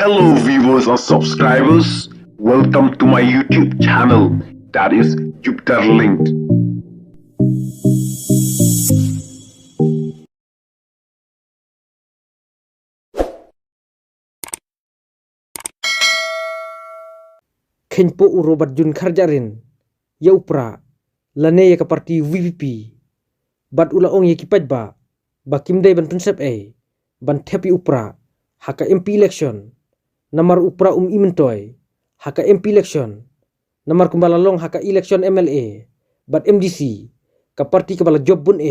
Hello viewers or subscribers, welcome to my YouTube channel, that is Jupiter Linked. Kheiñpoh Robertjune Kharjahrin ya Prah lane ya ka parti VVP bat ula ong ya kipat ba kimdai ban prinsip ban tepi Prah haka MP election namar Prah imentoy haka MP election namar kumbalalong haka election MLA bat MDC ka parti kabala job bun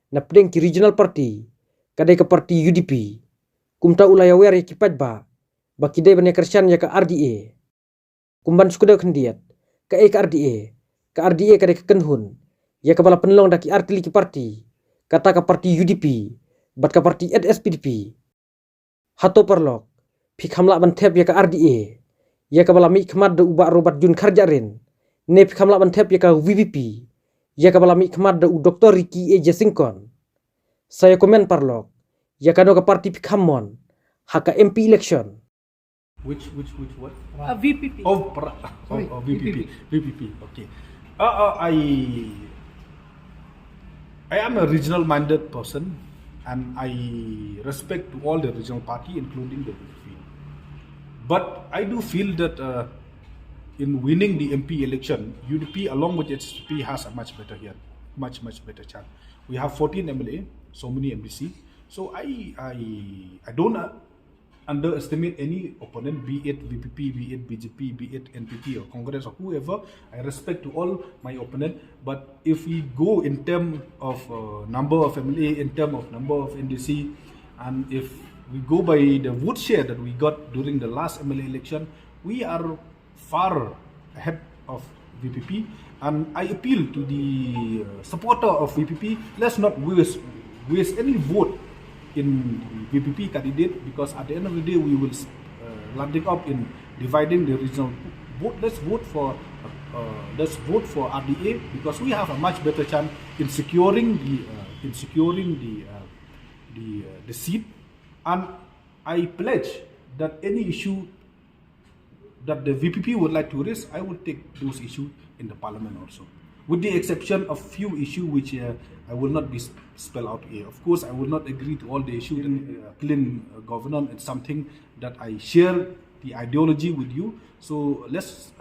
na pedeng ki regional party kadai ka parti UDP kumta ula ya wer ya kipat ba kidai ban ya kersian ya ka RDA kumban sukuda kendiat ka RDA kadai ka kenhun ya kabala penlong daki artili ki parti kata ka parti UDP bat ka parti SPDP hato perlok pikhamla ban tep ya ka RDA ya kabala mi khmat da uba Robertjune Kharjahrin ne pikhamla ban tep ya ka VVP ya kabala mi khmat da u Dr. Ricky Jasingkon saya komen parlok ya kano ka parti pikhammon haka MP election. Which what? VPP. Oh, Prah. Oh, VPP. VPP. Okay. I am a regional-minded person, and I respect to all the regional party, including the VPP. But I do feel that in winning the MP election, UDP along with HSP has a much better better chance. We have 14 MLA, so many MDC. So I don't underestimate any opponent, be it VPP, be it BJP, be it NPP or Congress or whoever. I respect to all my opponent. But if we go in terms of number of MLA, in terms of number of NDC, and if we go by the vote share that we got during the last MLA election, we are far ahead of VPP. And I appeal to the supporter of VPP, let's not waste any vote in VPP candidate, because at the end of the day we will landing up in dividing the regional vote. Let's vote for RDA, because we have a much better chance in securing the seat. And I pledge that any issue that the VPP would like to raise, I will take those issues in the parliament also, with the exception of few issues which I will not be spell out here. Of course, I will not agree to all the issues. Clean governance is something that I share the ideology with you. So let's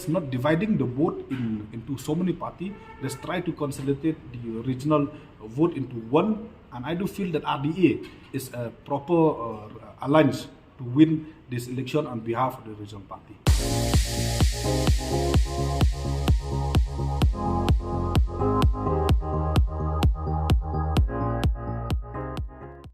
not dividing the vote into so many parties. Let's try to consolidate the regional vote into one. And I do feel that RDA is a proper alliance to win this election on behalf of the regional party.